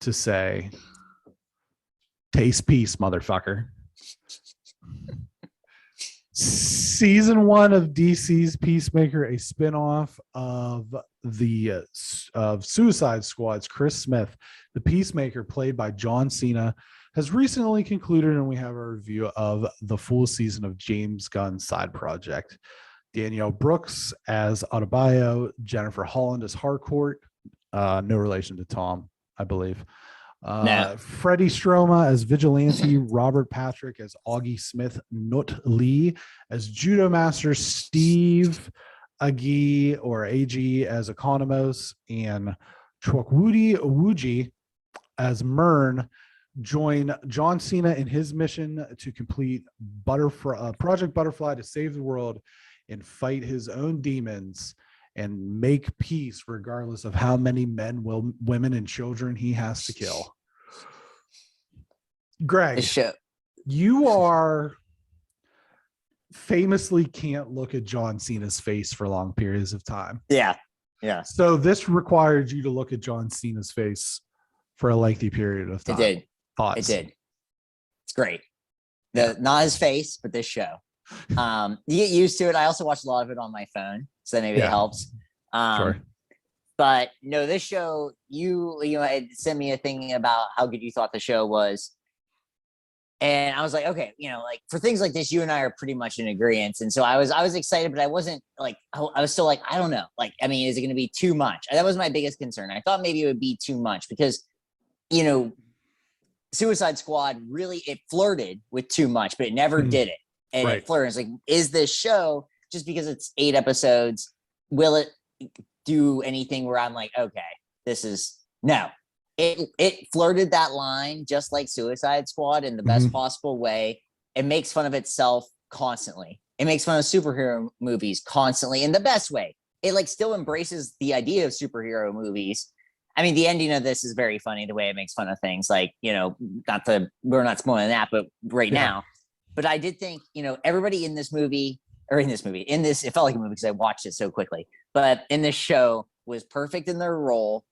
to say, taste peace, motherfucker. Season 1 of DC's Peacemaker, a spinoff of Suicide Squad's Chris Smith, the Peacemaker, played by John Cena, has recently concluded, and we have a review of the full season of James Gunn's side project. Danielle Brooks as Adebayo, Jennifer Holland as Harcourt, no relation to Tom, I believe. No. Freddie Stroma as Vigilante, Robert Patrick as Augie Smith, Nut Lee as Judo Master, Steve Agi or AG as Economos, and Chwokwudi Owuji as Mern join John Cena in his mission to complete Project Butterfly to save the world and fight his own demons and make peace regardless of how many men, women, and children he has to kill. Greg, you are famously can't look at John Cena's face for long periods of time. Yeah. So this required you to look at John Cena's face for a lengthy period of time. It did. Thoughts? It did. It's great. Not his face, but this show. You get used to it. I also watched a lot of it on my phone, so maybe it helps. Sure. But no, this show, you had sent me a thing about how good you thought the show was. And I was like, okay, like for things like this, you and I are pretty much in agreement. And so I was excited, but I wasn't like, I was still like, I don't know. Like, I mean, is it going to be too much? That was my biggest concern. I thought maybe it would be too much because, Suicide Squad really, it flirted with too much, but it never did it. And it flirted. It's like, is this show, just because it's 8 episodes, will it do anything where I'm like, okay, no. It flirted that line just like Suicide Squad in the best possible way. It makes fun of itself constantly. It makes fun of superhero movies constantly in the best way. It like still embraces the idea of superhero movies. I mean, the ending of this is very funny, the way it makes fun of things like, we're not spoiling that, but now. But I did think, everybody in this, it felt like a movie because I watched it so quickly, but in this show was perfect in their role.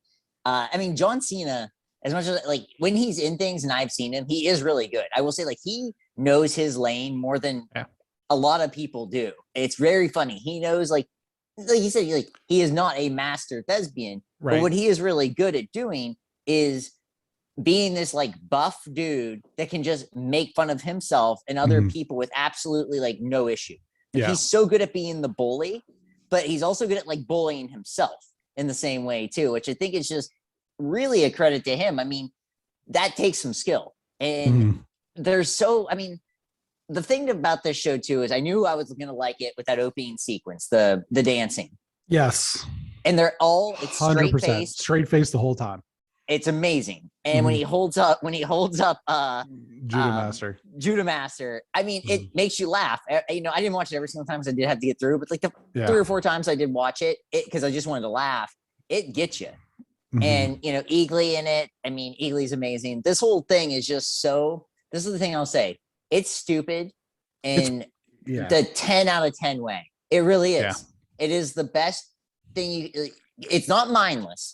I mean, John Cena, as much as like when he's in things and I've seen him, he is really good. I will say, like, he knows his lane more than a lot of people do. It's very funny. He knows, like you said, like he is not a master thespian, but what he is really good at doing is being this like buff dude that can just make fun of himself and other people with absolutely like no issue. Like, he's so good at being the bully, but he's also good at like bullying himself in the same way too, which I think is just really a credit to him. I mean, that takes some skill. And the thing about this show too is I knew I was going to like it with that opening sequence, the dancing. Yes. And they're all, it's 100% straight face the whole time. It's amazing. And when he holds up Judo Master, I mean, it makes you laugh. I didn't watch it every single time because I did have to get through, but like the 3 or 4 times I did watch it because I just wanted to laugh. It gets you. And, Eagly in it. I mean, Eagly's amazing. This whole thing is just this is the thing I'll say. It's stupid in the 10 out of 10 way. It really is. Yeah. It is the best thing. It's not mindless.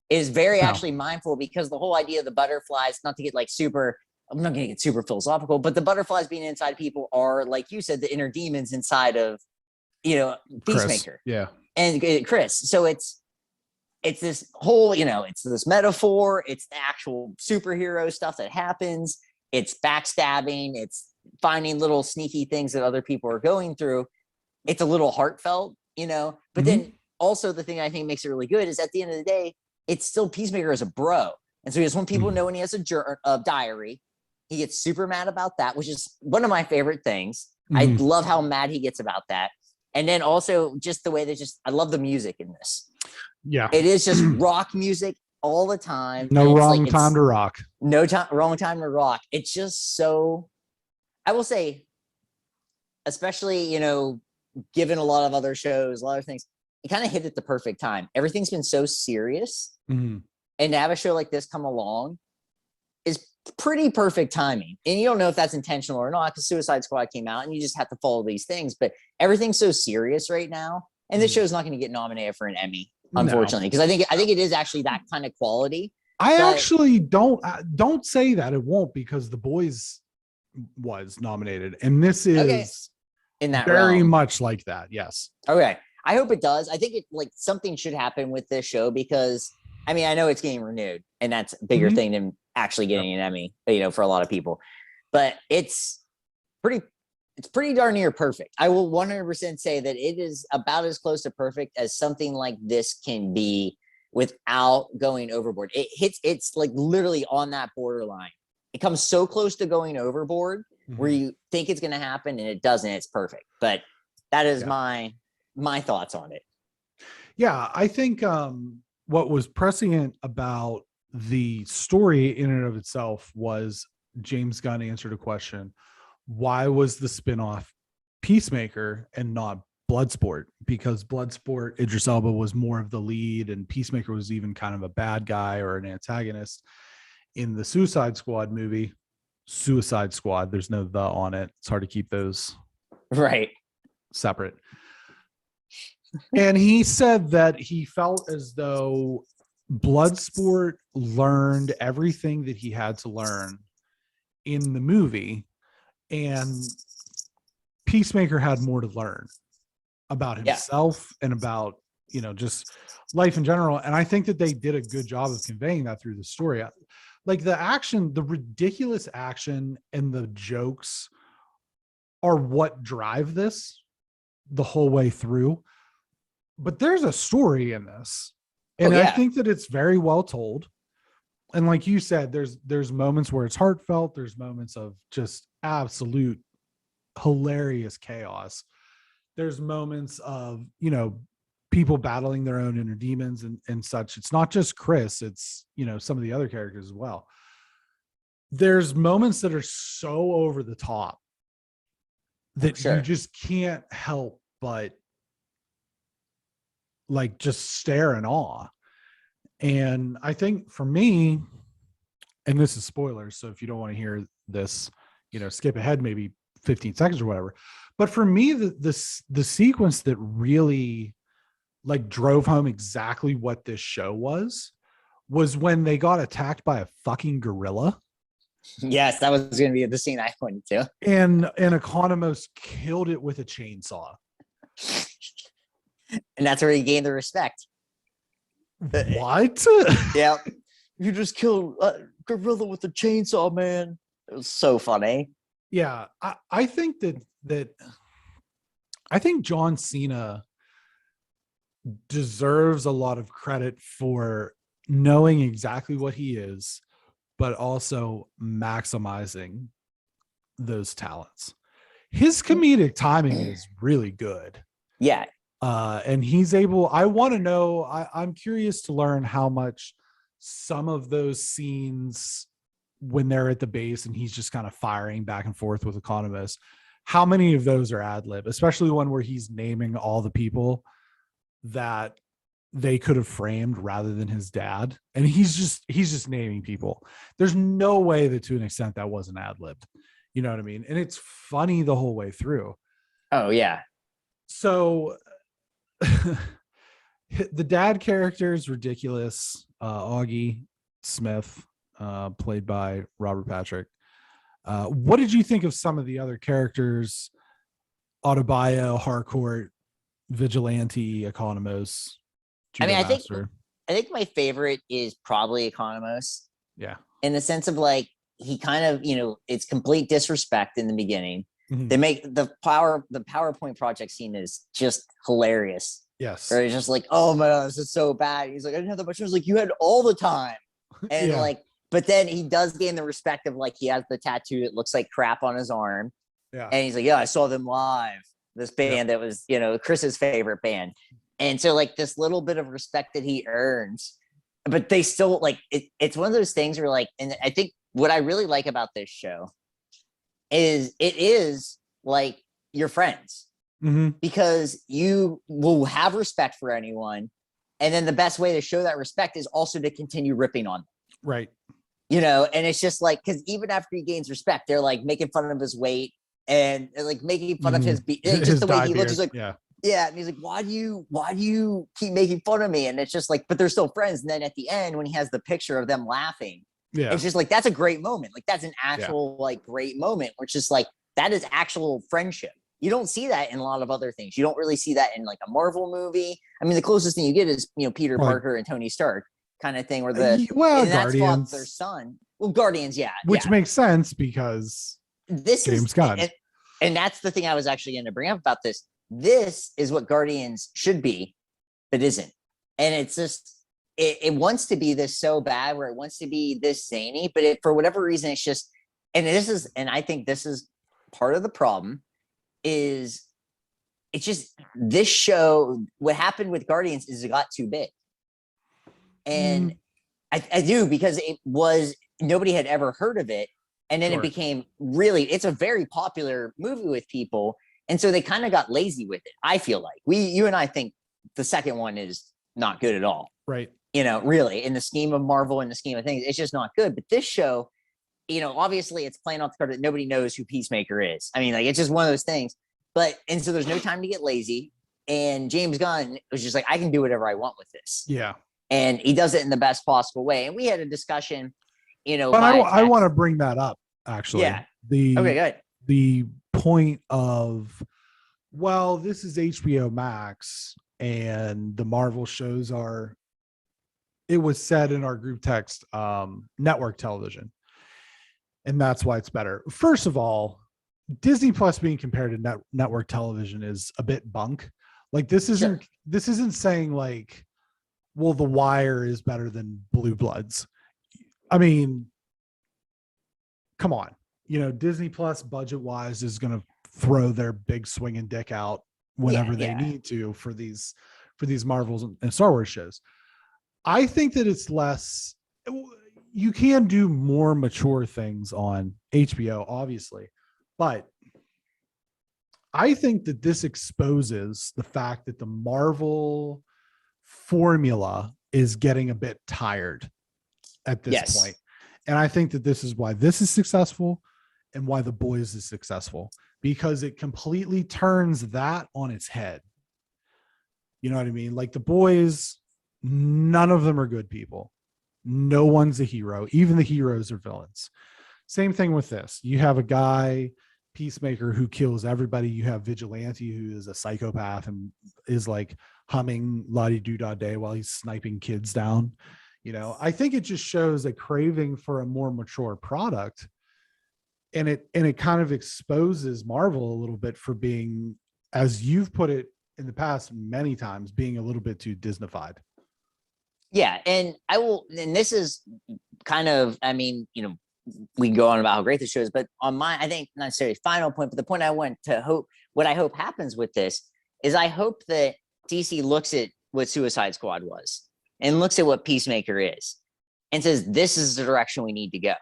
It is very actually mindful because the whole idea of the butterflies, not to get like I'm not going to get super philosophical, but the butterflies being inside people are, like you said, the inner demons inside of, Peacemaker. Yeah. And Chris. So it's this whole, it's this metaphor. It's the actual superhero stuff that happens. It's backstabbing. It's finding little sneaky things that other people are going through. It's a little heartfelt, but then also the thing I think makes it really good is at the end of the day, it's still Peacemaker as a bro. And so he just want people to know when he has a diary. He gets super mad about that, which is one of my favorite things. I love how mad he gets about that. And then also just the way I love the music in this. Yeah. It is just rock music all the time. No wrong time to rock. No wrong time to rock. It's just so, I will say, especially, given a lot of other shows, a lot of things, it kind of hit at the perfect time. Everything's been so serious. And to have a show like this come along is pretty perfect timing. And you don't know if that's intentional or not because Suicide Squad came out and you just have to follow these things. But everything's so serious right now. And this show is not going to get nominated for an Emmy, unfortunately, because I think it is actually that kind of quality. I actually don't say that it won't, because The Boys was nominated, and this is in that very realm. much like that. Yes. Okay. I hope it does. I think it like something should happen with this show, because I mean, I know it's getting renewed, and that's a bigger thing than actually getting an Emmy, for a lot of people. But it's pretty darn near perfect. I will 100% say that it is about as close to perfect as something like this can be without going overboard. It's like literally on that borderline. It comes so close to going overboard where you think it's going to happen and it doesn't. It's perfect. But that is my thoughts on it. Yeah, I think what was prescient about the story in and of itself was James Gunn answered a question. Why was the spinoff Peacemaker and not Bloodsport? Because Bloodsport, Idris Elba was more of the lead, and Peacemaker was even kind of a bad guy or an antagonist. In the Suicide Squad movie, Suicide Squad, there's no "the" on it. It's hard to keep those separate. And he said that he felt as though Bloodsport learned everything that he had to learn in the movie, and Peacemaker had more to learn about himself and about, just life in general. And I think that they did a good job of conveying that through the story. Like the action, the ridiculous action and the jokes are what drive this the whole way through. But there's a story in this. And I think that it's very well told. And like you said, there's moments where it's heartfelt. There's moments of just absolute hilarious chaos. There's moments of, people battling their own inner demons and such. It's not just Chris, it's, some of the other characters as well. There's moments that are so over the top that you just can't help but like just stare in awe. And I think for me, and this is spoilers, so if you don't want to hear this, skip ahead maybe 15 seconds or whatever. But for me, the sequence that really like drove home exactly what this show was when they got attacked by a fucking gorilla. Yes, that was going to be the scene I went to. And Economos killed it with a chainsaw. And that's where he gained the respect. What? Yeah. You just killed a gorilla with a chainsaw, man. It was so funny. Yeah. I think that I think John Cena deserves a lot of credit for knowing exactly what he is, but also maximizing those talents. His comedic timing is really good. Yeah. And he's able, I want to know, I'm curious to learn how much some of those scenes when they're at the base and he's just kind of firing back and forth with Economos, how many of those are ad lib, especially one where he's naming all the people that they could have framed rather than his dad. And he's just naming people. There's no way that to an extent that wasn't ad libbed. You know what I mean? And it's funny the whole way through. Oh yeah. So the dad character is ridiculous. Augie Smith, played by Robert Patrick. What did you think of some of the other characters? Adebayo, Harcourt, Vigilante, Economos. I mean, I think my favorite is probably Economos. Yeah. In the sense of like, he kind of, it's complete disrespect in the beginning. Mm-hmm. They make the PowerPoint project scene is just hilarious. Yes. Or it's just like, oh my God, this is so bad. He's like, I didn't have that much. I was like, you had all the time. And but then he does gain the respect of like, he has the tattoo that looks like crap on his arm. Yeah. And he's like, yeah, I saw them live. This band that was, Chris's favorite band. And so like this little bit of respect that he earns, but they still like, it's one of those things where like, and I think what I really like about this show is it is like your friends. Mm-hmm. Because you will have respect for anyone. And then the best way to show that respect is also to continue ripping on them. Right. And it's just like, because even after he gains respect, they're like making fun of his weight and like making fun of his just the way he looks. He's like, Yeah, and he's like, why do you keep making fun of me? And it's just like, but they're still friends. And then at the end, when he has the picture of them laughing, it's just like, that's a great moment. Like, that's an actual like great moment where it's just like, that is actual friendship. You don't see that in a lot of other things. You don't really see that in like a Marvel movie. I mean, the closest thing you get is, Peter Parker and Tony Stark kind of thing, where and that's father son. Well, Guardians, which makes sense because James Gunn. And that's the thing I was actually going to bring up about this. This is what Guardians should be, but isn't. And it's just, it wants to be this so bad, where it wants to be this zany, but for whatever reason, it's just, and I think this is part of the problem, is it's just this show, what happened with Guardians is it got too big. And I do, because it was, nobody had ever heard of it. And then it became it's a very popular movie with people. And so they kind of got lazy with it. I feel like you and I think the second one is not good at all. Right. Really, in the scheme of Marvel, in the scheme of things, it's just not good. But this show, obviously it's playing off the card that nobody knows who Peacemaker is. I mean, like, it's just one of those things. And so there's no time to get lazy. And James Gunn was just like, I can do whatever I want with this. Yeah. And he does it in the best possible way. And we had a discussion, But I want to bring that up, actually. Yeah. Okay, good. The point of, well, this is HBO Max and the Marvel shows are, it was said in our group text, network television. And that's why it's better. First of all, Disney Plus being compared to network television is a bit bunk. Like, this isn't saying like, well, The Wire is better than Blue Bloods. I mean, come on. Disney Plus budget wise is going to throw their big swinging dick out whenever they need to for these Marvels and Star Wars shows. I think that it's less, you can do more mature things on HBO, obviously, but I think that this exposes the fact that the Marvel formula is getting a bit tired at this point. And I think that this is why this is successful and why The Boys is successful, because it completely turns that on its head. You know what I mean? Like, The Boys, none of them are good people. No one's a hero. Even the heroes are villains. Same thing with this. You have a guy, Peacemaker, who kills everybody. You have Vigilante, who is a psychopath and is like humming La-di-do-da-day while he's sniping kids down. I think it just shows a craving for a more mature product. And it kind of exposes Marvel a little bit for being, as you've put it in the past many times, being a little bit too Disneyfied. Yeah. And this is kind of, I mean, we can go on about how great the show is, but on my, I think not necessarily final point, but the point I want to hope, what I hope happens with this is I hope that DC looks at what Suicide Squad was and looks at what Peacemaker is and says, this is the direction we need to go.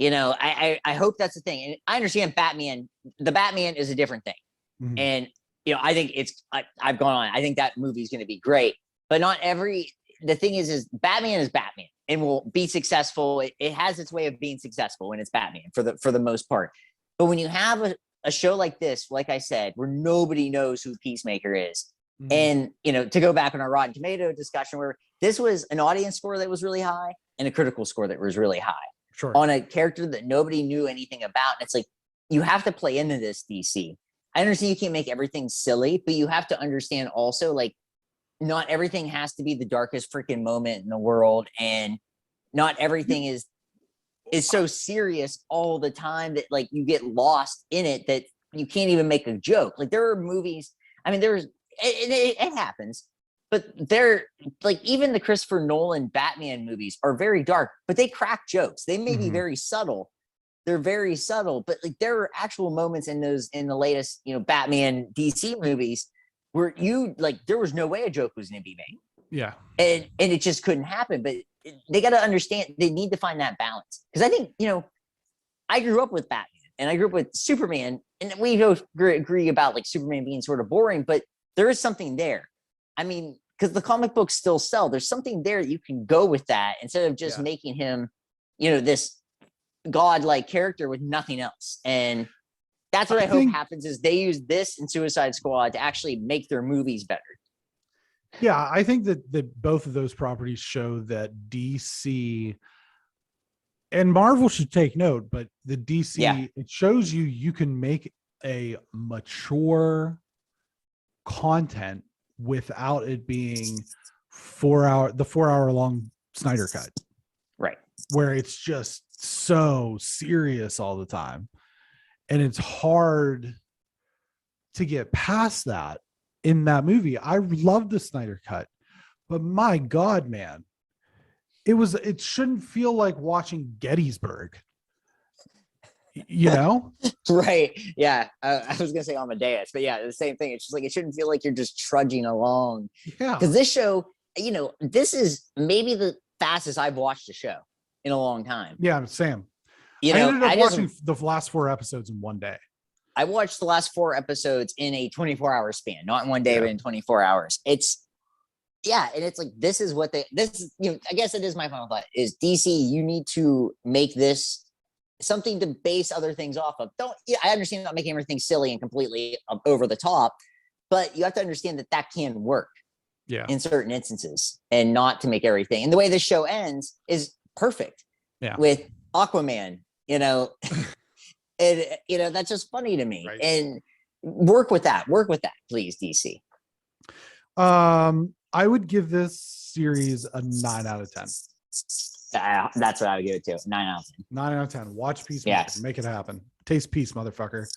I hope that's the thing. And I understand the Batman is a different thing. Mm-hmm. And, I think I've gone on, I think that movie is going to be great, but the thing is Batman is Batman and will be successful. It has its way of being successful when it's Batman for the most part. But when you have a show like this, like I said, where nobody knows who Peacemaker is, and, to go back on our Rotten Tomato discussion, where this was an audience score that was really high and a critical score that was really high on a character that nobody knew anything about. And it's like, you have to play into this, DC. I understand you can't make everything silly, but you have to understand also, like, not everything has to be the darkest freaking moment in the world. And not everything is so serious all the time that, like, you get lost in it that you can't even make a joke. Like, there are movies, I mean, it happens, but they're like, even the Christopher Nolan Batman movies are very dark, but they crack jokes. They may be very subtle. They're very subtle, but like, there are actual moments in the latest, Batman DC movies where there was no way a joke was going to be made. Yeah. And it just couldn't happen, but they got to understand, they need to find that balance. Cause I think, I grew up with Batman and I grew up with Superman, and we both agree about like Superman being sort of boring, but there is something there. I mean, because the comic books still sell. There's something there that you can go with that instead of just making him, this godlike character with nothing else. And That's what I hope happens is they use this in Suicide Squad to actually make their movies better. Yeah, I think that both of those properties show that DC and Marvel should take note, but the DC, it shows you can make a mature content without it being the 4 hour long Snyder cut. Right. Where it's just so serious all the time. And it's hard to get past that in that movie. I love the Snyder cut, but my God, man, it shouldn't feel like watching Gettysburg, you know? Right. Yeah. I was going to say Amadeus, but yeah, the same thing. It's just like, it shouldn't feel like you're just trudging along. Yeah. Because this show, this is maybe the fastest I've watched a show in a long time. Yeah, Sam. I ended up watching the last 4 episodes in one day. I watched the last 4 episodes in a 24-hour span, not in one day, but in 24 hours. And it's like, I guess it is my final thought is DC, you need to make this something to base other things off of. I understand not making everything silly and completely over the top, but you have to understand that can work in certain instances and not to make everything. And the way this show ends is perfect with Aquaman, and that's just funny to me. Right. And work with that, please, DC. I would give this series a 9 out of 10. That's what I would give it to. 9 out of 10. 9 out of 10. Watch Peacemaker. Make it happen. Taste peace, motherfucker.